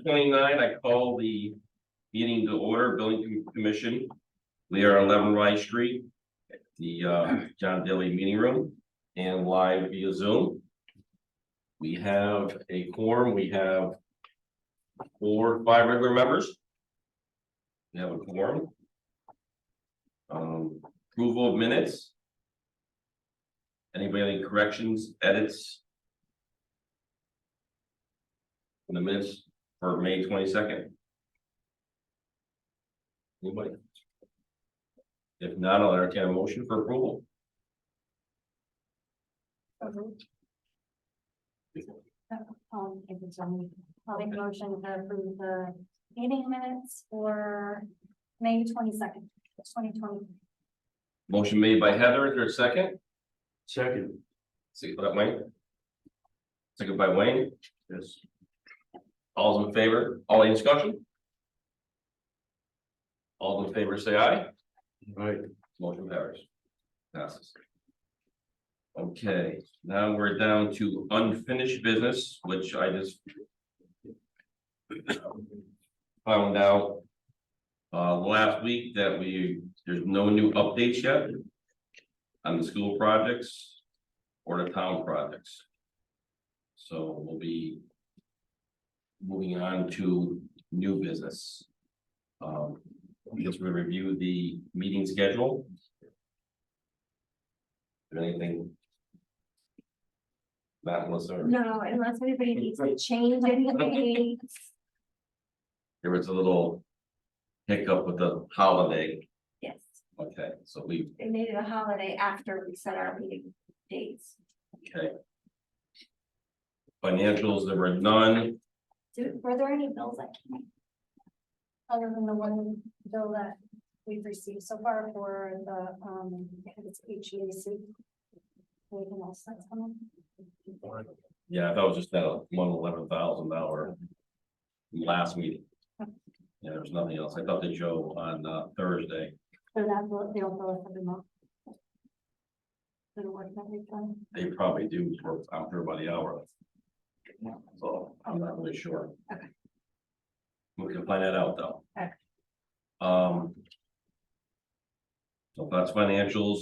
29, I call the meeting to order, Building Commission. We are on 11 Rice Street, at the John Daly Meeting Room, and live via Zoom. We have a quorum. We have 5 regular members. We have a quorum. Approval of minutes. Anybody have any corrections, edits? In the minutes for May 22nd. Anybody? If not, I'll entertain a motion for approval. I'll make a motion to approve the meeting minutes for May 22nd, 2020. Motion made by Heather, is there a second? Second. Second by Wayne. Second by Wayne. Yes. All's in favor? All in discussion? All in favor, say aye. Right. Motion passes. Okay, now we're down to unfinished business, which I just found out last week that there's no new updates yet on the school projects or the town projects. So we'll be moving on to new business. Just we review the meeting schedule. Is there anything? Not unless No, unless anybody needs to change anything. there was a little hiccup with the holiday. Yes, Okay, so we, they made it a holiday after we set our meeting dates. okay. Financials, there were none. Were there any bills that came? Other than the one bill that we've received so far for the, I think it's HVAC. Anything else that's coming? Yeah, that was just that $11,000 last meeting. Yeah, there was nothing else. I thought the Joe on Thursday. So that bill, they'll bill us every month. It'll work every time. They probably do for after about the hour. So I'm not really sure. Okay. We can find that out though. Okay. So that's financials.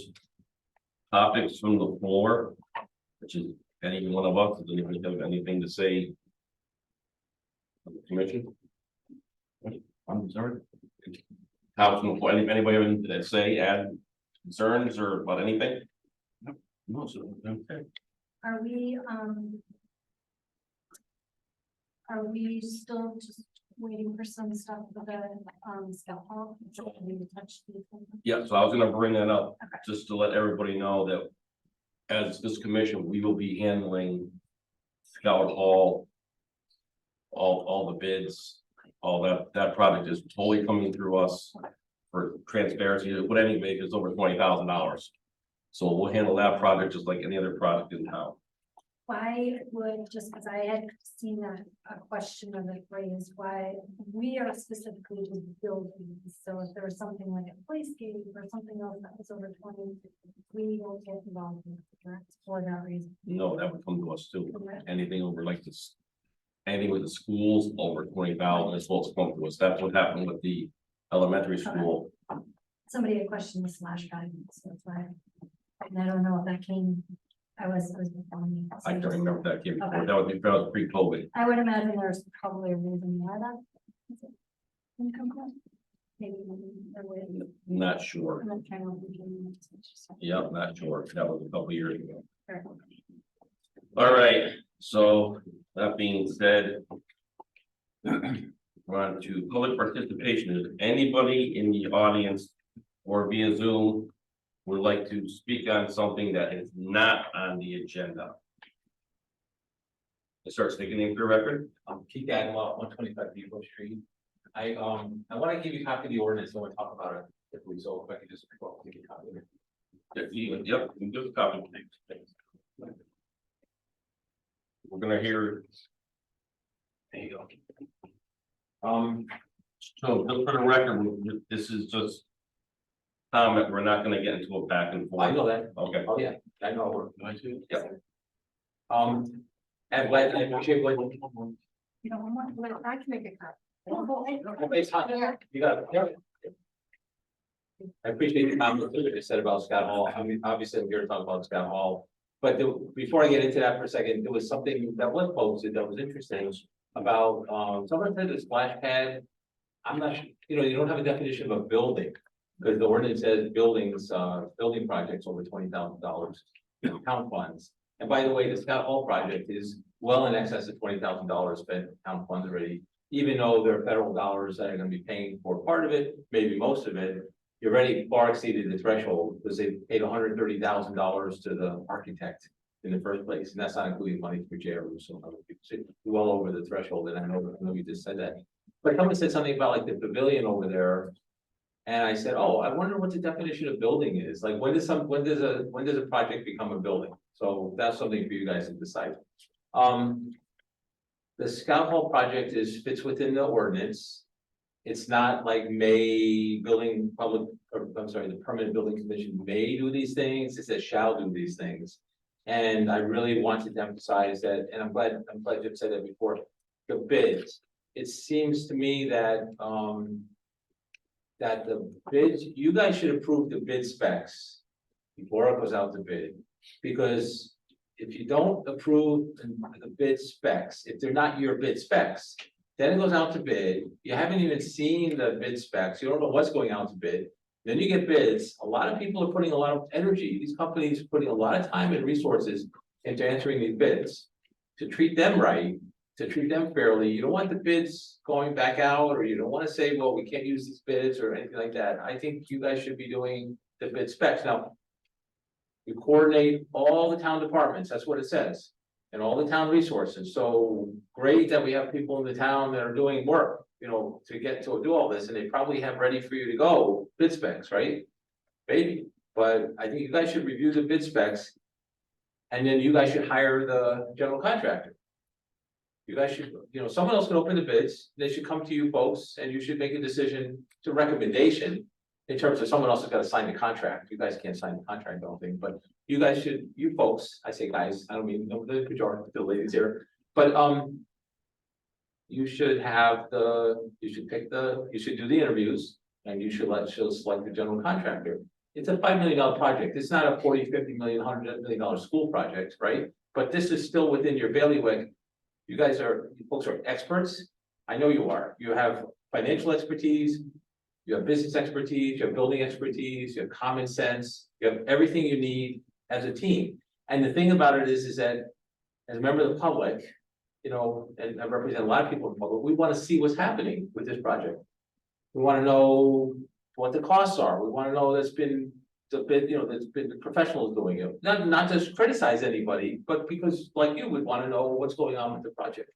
Topics from the floor, which is any one of us, does anybody have anything to say? On the commission? I'm sorry. How from the floor, anybody have anything to say, add concerns or about anything? No, so, okay. Are we still just waiting for some stuff for the scout hall? We touched the. Yeah, so I was gonna bring that up, Okay. just to let everybody know that as this commission, we will be handling Scout Hall, all the bids, all that project is totally coming through us for transparency. What anybody is over $20,000. So we'll handle that project just like any other project in town. Why would, just because I had seen a question of it raised, why we are specifically to buildings, so if there was something like a place gate or something else that was over 20, we won't get involved in it for that reason. No, that would come to us too. Correct. Anything over like this, anything with the schools over 20,000 is supposed to come to us. That's what happened with the elementary school. Somebody had questioned the slash guidance, that's why, and I don't know if that came, I was before me. So I can't just- remember that came before. Okay. That was pre-COVID. I would imagine there's probably a reason why that. didn't come across. Maybe there was. Not sure. I'm not trying to think of it. Yep, not sure. That was a couple years ago. Fair. All right, so that being said. We're on to public participation. Is anybody in the audience or via Zoom would like to speak on something that is not on the agenda? Let's start sticking in for record. Keith Aguilar, 125 Depot Street. I want to give you a copy of the ordinance, I want to talk about it, if we, so if I can just, give you a copy of it. Yep, you can do a copy. We're gonna hear. There you go. So just for the record, this is just comment, we're not gonna get into a back and forth. I know that, Okay, oh yeah, I know, we're going to. Yep. And Glenn, I appreciate what. You know, I can make a copy. Okay, Todd, you got it. I appreciate the comments that you said about Scott Hall. I mean, obviously, I'm here to talk about Scott Hall. But before I get into that for a second, there was something that was posted that was interesting about, someone said a splash pad. I'm not sure, you don't have a definition of a building, because the ordinance says buildings, building projects over $20,000, town funds. And by the way, the Scott Hall project is well in excess of $20,000 spent town funds already. Even though there are federal dollars that are gonna be paying for part of it, maybe most of it, you already far exceeded the threshold, because they paid $130,000 to the architect in the first place, and that's not including money for J.R. Russo and other people, so well over the threshold, and I know you just said that. But someone said something about like the pavilion over there. And I said, oh, I wonder what the definition of building is, like, when does a project become a building? So that's something for you guys to decide. The Scout Hall project fits within the ordinance. It's not like the Permanent Building Commission may do these things, it says shall do these things. And I really wanted to emphasize that, and I'm glad Jim said that before, the bids. It seems to me that, that the bids, you guys should approve the bid specs before it goes out to bid. Because if you don't approve the bid specs, if they're not your bid specs, then it goes out to bid, you haven't even seen the bid specs, you don't know what's going out to bid. Then you get bids, a lot of people are putting a lot of energy, these companies are putting a lot of time and resources into answering these bids. To treat them right, to treat them fairly, you don't want the bids going back out, or you don't wanna say, well, we can't use these bids or anything like that. I think you guys should be doing the bid specs. Now, you coordinate all the town departments, that's what it says, and all the town resources. So great that we have people in the town that are doing work, to do all this, and they probably have ready for you to go bid specs, right? Maybe, but I think you guys should review the bid specs. And then you guys should hire the general contractor. You guys should, someone else can open the bids, they should come to you folks, and you should make a decision to recommendation. In terms of someone else has got to sign the contract, you guys can't sign the contract, I don't think, but you guys should, you folks, I say guys, I don't mean the pejorative, the ladies here, but you should you should do the interviews, and you should select the general contractor. It's a $5 million project, it's not a $40, $50 million, $100 million school project, right? But this is still within your bailiwick. You folks are experts, I know you are, you have financial expertise, you have business expertise, you have building expertise, you have common sense, you have everything you need as a team. And the thing about it is that as a member of the public, and I represent a lot of people in the public, we want to see what's happening with this project. We want to know what the costs are. We want to know that's been the professionals doing it. Not to criticize anybody, but because like you would want to know what's going on with the project.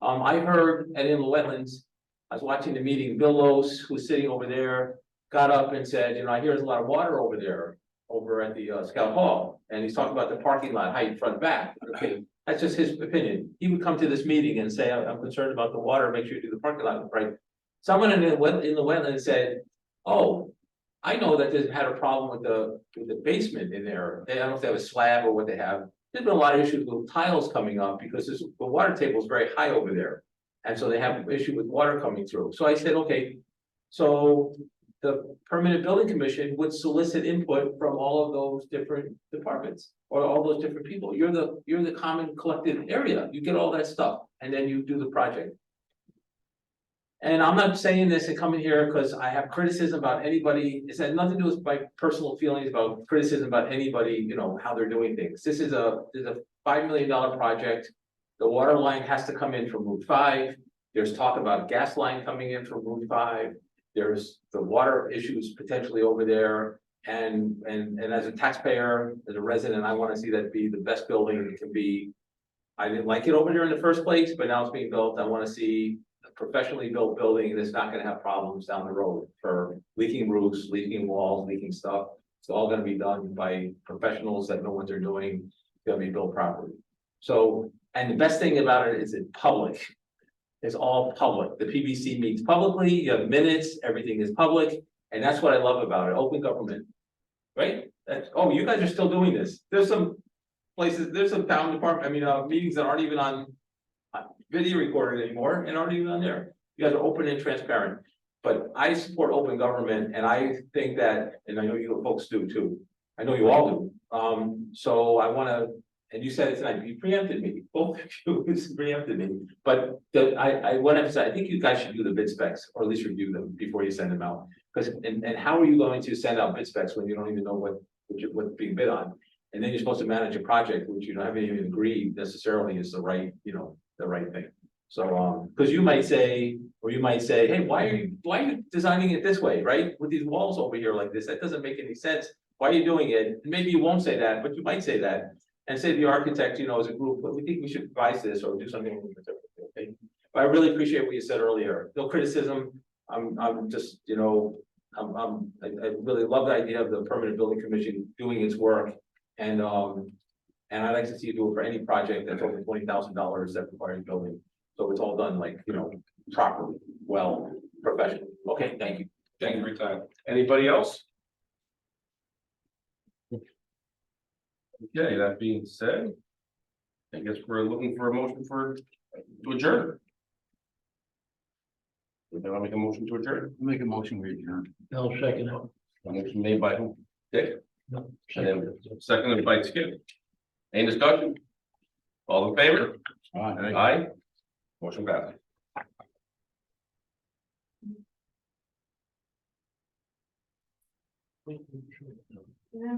I heard at Inland Wetlands, I was watching the meeting, Bill Lose, who's sitting over there, got up and said, I hear there's a lot of water over there, over at the Scout Hall. And he's talking about the parking lot height front back. Okay, that's just his opinion. He would come to this meeting and say, I'm concerned about the water, make sure you do the parking lot right. Someone in the wetland said, oh, I know that they had a problem with the basement in there. I don't know if they have a slab or what they have. There's been a lot of issues with tiles coming up because the water table is very high over there. And so they have an issue with water coming through. So I said, okay, so the Permanent Building Commission would solicit input from all of those different departments or all those different people. You're the common collective area. You get all that stuff and then you do the project. And I'm not saying this and coming here because I have criticism about anybody. It's had nothing to do with my personal feelings about criticism about anybody, how they're doing things. This is a $5 million project. The water line has to come in from Route 5. There's talk about a gas line coming in from Route 5. There's the water issues potentially over there. And as a taxpayer, as a resident, I want to see that be the best building it can be. I didn't like it over there in the first place, but now it's being built. I want to see a professionally built building that's not going to have problems down the road for leaking roofs, leaking walls, leaking stuff. It's all going to be done by professionals that know what they're doing. It's going to be built properly. So, and the best thing about it is it's public. It's all public. The PBC meets publicly, you have minutes, everything is public. And that's what I love about it, open government, right? You guys are still doing this. There's some places, there's some town department, meetings that aren't even on. Video recorded anymore and aren't even on there. You guys are open and transparent. But I support open government and I think that, and I know you folks do too. I know you all do. So I wanna, and you said it tonight, you preempted me, both of you preempted me. But I wanna emphasize, I think you guys should do the bid specs, or at least review them before you send them out. Because, and how are you going to send out bid specs when you don't even know what's being bid on? And then you're supposed to manage a project, which you haven't even agreed necessarily is the right, the right thing. So, because you might say, hey, why are you designing it this way, right? With these walls over here like this, that doesn't make any sense. Why are you doing it? And maybe you won't say that, but you might say that. And say the architect, as a group, but we think we should revise this or do something. Okay? But I really appreciate what you said earlier. No criticism. I'm just, I really love the idea of the permanent building commission doing its work. And I'd like to see you do it for any project that's over $20,000 that requires building. So it's all done like, properly, well, professionally. Okay, thank you. Thank you for your time. Anybody else? Okay, that being said. I guess we're looking for a motion to adjourn. Would you make a motion to adjourn? Make a motion, we adjourn. I'll second it. A motion made by who? Dick, No, and then seconded by Skip. Any discussion? All in favor? Aye. Aye. Motion passed. Yeah.